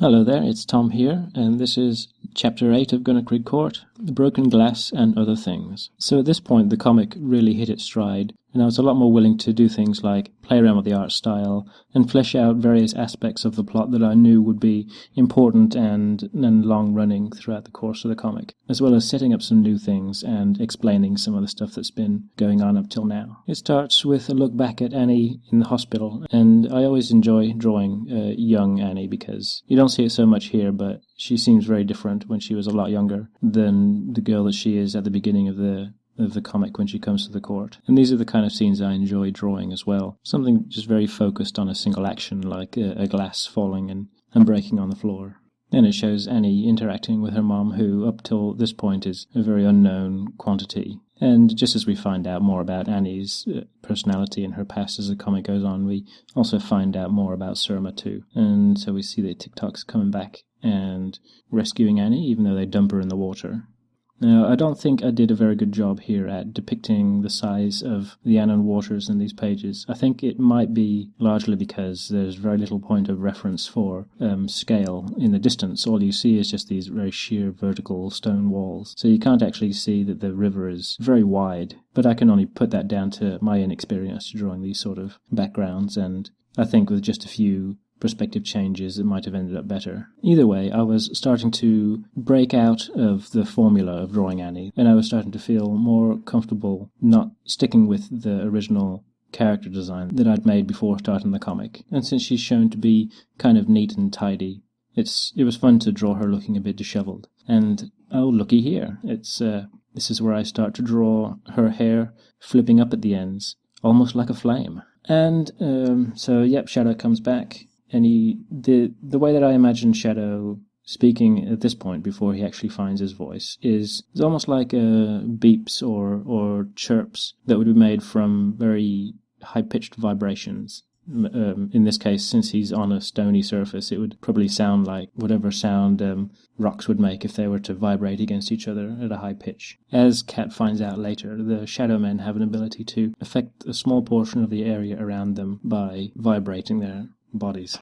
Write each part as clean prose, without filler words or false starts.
Hello there, it's Tom here, and this is Chapter 8 of Gunnerkrigg Court, The Broken Glass and Other Things. So at this point the comic really hit its stride, and I was a lot more willing to do things like play around with the art style and flesh out various aspects of the plot that I knew would be important and long-running throughout the course of the comic, as well as setting up some new things and explaining some of the stuff that's been going on up till now. It starts with a look back at Annie in the hospital, and I always enjoy drawing young Annie because you don't see it so much here, but she seems very different when she was a lot younger than the girl that she is at the beginning of the comic when she comes to the court. And these are the kind of scenes I enjoy drawing as well. Something just very focused on a single action, like a glass falling and breaking on the floor. Then it shows Annie interacting with her mom, who up till this point is a very unknown quantity. And just as we find out more about Annie's personality and her past as the comic goes on, we also find out more about Surma too. And so we see the TikToks coming back and rescuing Annie, even though they dump her in the water. Now, I don't think I did a very good job here at depicting the size of the unknown waters in these pages. I think it might be largely because there's very little point of reference for scale in the distance. All you see is just these very sheer vertical stone walls. So you can't actually see that the river is very wide, but I can only put that down to my inexperience drawing these sort of backgrounds, and I think with just a few perspective changes it might have ended up better. Either way, I was starting to break out of the formula of drawing Annie, and I was starting to feel more comfortable not sticking with the original character design that I'd made before starting the comic. And since she's shown to be kind of neat and tidy, it was fun to draw her looking a bit disheveled. And oh, looky here, this is where I start to draw her hair flipping up at the ends, almost like a flame. And Shadow comes back. And the way that I imagine Shadow speaking at this point, before he actually finds his voice, is almost like beeps or chirps that would be made from very high-pitched vibrations. In this case, since he's on a stony surface, it would probably sound like whatever sound rocks would make if they were to vibrate against each other at a high pitch. As Kat finds out later, the Shadow Men have an ability to affect a small portion of the area around them by vibrating their bodies.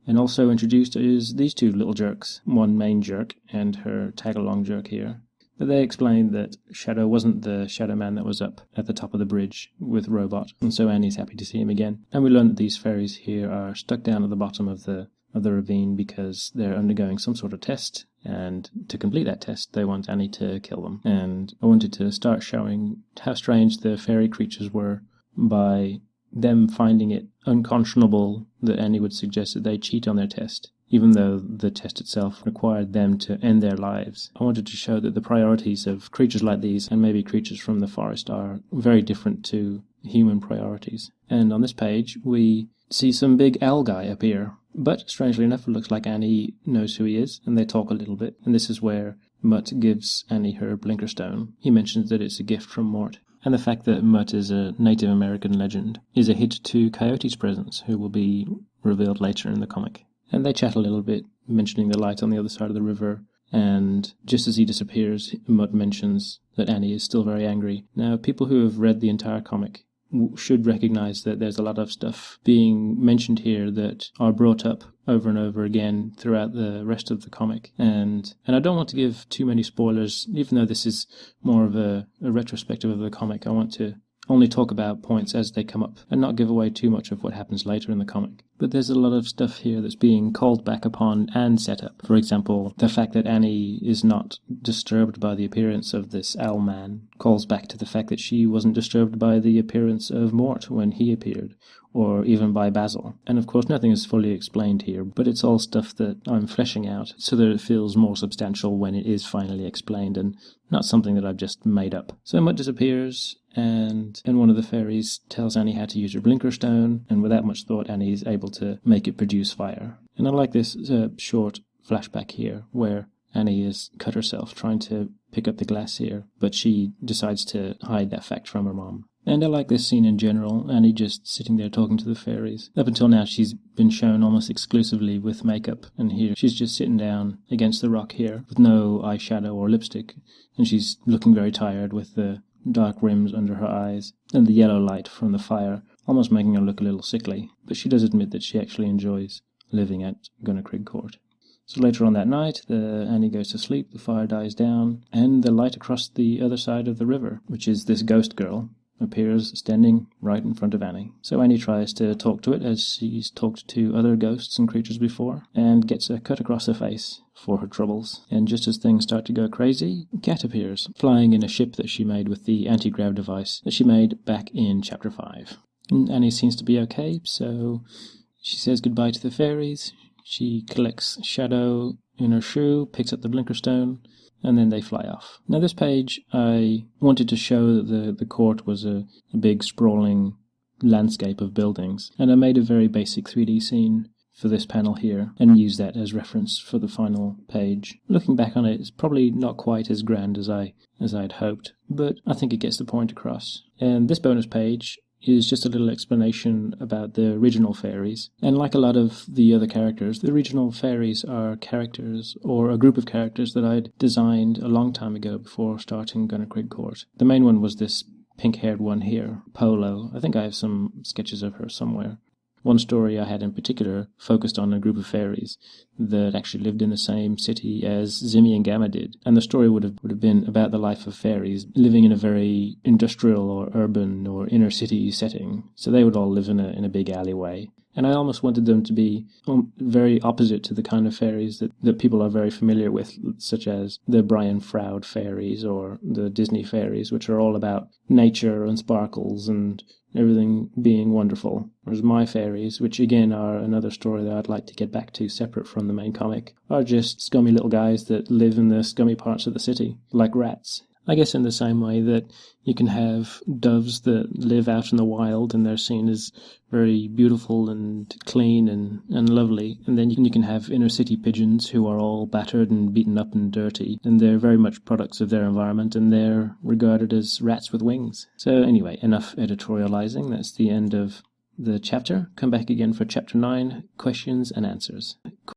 And also introduced is these two little jerks, one main jerk and her tag-along jerk here. But they explained that Shadow wasn't the Shadow Man that was up at the top of the bridge with Robot, and so Annie's happy to see him again. And we learn that these fairies here are stuck down at the bottom of the ravine because they're undergoing some sort of test, and to complete that test they want Annie to kill them. And I wanted to start showing how strange the fairy creatures were by them finding it unconscionable that Annie would suggest that they cheat on their test, even though the test itself required them to end their lives. I wanted to show that the priorities of creatures like these, and maybe creatures from the forest, are very different to human priorities. And on this page we see some big owl guy appear, but strangely enough it looks like Annie knows who he is, and they talk a little bit, and this is where Mutt gives Annie her blinker stone. He mentions that it's a gift from Mort. And the fact that Mutt is a Native American legend is a hint to Coyote's presence, who will be revealed later in the comic. And they chat a little bit, mentioning the light on the other side of the river, and just as he disappears, Mutt mentions that Annie is still very angry. Now, people who have read the entire comic should recognize that there's a lot of stuff being mentioned here that are brought up over and over again throughout the rest of the comic. And I don't want to give too many spoilers, even though this is more of a retrospective of the comic. I want to only talk about points as they come up and not give away too much of what happens later in the comic. But there's a lot of stuff here that's being called back upon and set up. For example, the fact that Annie is not disturbed by the appearance of this owl man calls back to the fact that she wasn't disturbed by the appearance of Mort when he appeared, or even by Basil. And of course nothing is fully explained here, but it's all stuff that I'm fleshing out so that it feels more substantial when it is finally explained and not something that I've just made up. So Mutt disappears, and one of the fairies tells Annie how to use her blinker stone, and without much thought Annie is able to make it produce fire. And I like this short flashback here where Annie has cut herself trying to pick up the glass here, but she decides to hide that fact from her mom. And I like this scene in general, Annie just sitting there talking to the fairies. Up until now she's been shown almost exclusively with makeup, and here she's just sitting down against the rock here with no eyeshadow or lipstick, and she's looking very tired with the dark rims under her eyes and the yellow light from the fire almost making her look a little sickly. But she does admit that she actually enjoys living at Gunnerkrigg Court. So later on that night, Annie goes to sleep, the fire dies down, and the light across the other side of the river, which is this ghost girl, appears standing right in front of Annie. So Annie tries to talk to it, as she's talked to other ghosts and creatures before, and gets a cut across her face for her troubles. And just as things start to go crazy, Cat appears, flying in a ship that she made with the anti-grav device that she made back in Chapter 5. And Annie seems to be okay, so she says goodbye to the fairies. She collects Shadow in her shoe, picks up the blinker stone, and then they fly off. Now this page, I wanted to show that the court was a big sprawling landscape of buildings, and I made a very basic 3D scene for this panel here, and used that as reference for the final page. Looking back on it, it's probably not quite as grand as I'd hoped, but I think it gets the point across. And this bonus page is just a little explanation about the original fairies. And like a lot of the other characters, the original fairies are characters, or a group of characters that I'd designed a long time ago before starting Gunnerkrigg Court. The main one was this pink-haired one here, Polo. I think I have some sketches of her somewhere. One story I had in particular focused on a group of fairies that actually lived in the same city as Zimmy and Gamma did, and the story would have been about the life of fairies living in a very industrial or urban or inner city setting. So they would all live in a big alleyway. And I almost wanted them to be very opposite to the kind of fairies that people are very familiar with, such as the Brian Froud fairies or the Disney fairies, which are all about nature and sparkles and everything being wonderful. Whereas my fairies, which again are another story that I'd like to get back to separate from the main comic, are just scummy little guys that live in the scummy parts of the city, like rats. I guess in the same way that you can have doves that live out in the wild and they're seen as very beautiful and clean and lovely, and then you can have inner city pigeons who are all battered and beaten up and dirty, and they're very much products of their environment and they're regarded as rats with wings. So anyway, enough editorializing. That's the end of the chapter. Come back again for chapter 9, questions and answers.